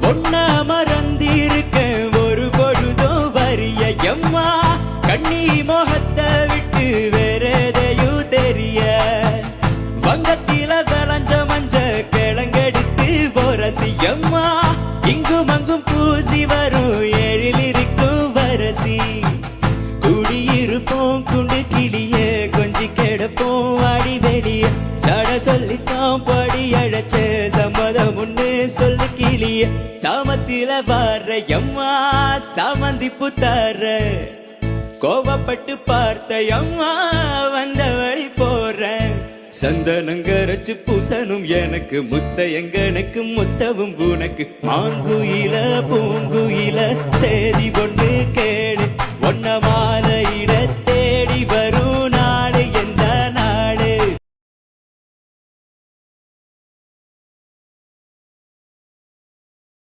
ஒன்னா மறந்திருக்க ஒரு பொழுதோ வரிய எம்மா கண்ணி மோகத்தை விட்டு வேறதையும் தெரிய வங்கத்தில விளைஞ்ச மஞ்ச கிழங்கெடுத்து போரசி எம்மா இங்கும் அங்கும் பூசி வரும் எழில் இருக்கும் வரசி குடியிருப்போம் குண்டு கிளிய கொஞ்சி கிடப்போம் அடி வெடிய சட சொல்லித்தான் படி அழைச்ச சம்மதம் ஒண்ணு சொல்லு கிளிய சாமத்தில வார எம்மா சாமந்தி புத்தார கோவப்பட்டு பார்த்த எம்மா வந்த வழி போறேன் சந்தனங்கரைச்சு பூசனும் எனக்கு முத்த எங்கனுக்கு முத்தவும் உனக்கு மாங்குயில பூங்குயில சேரி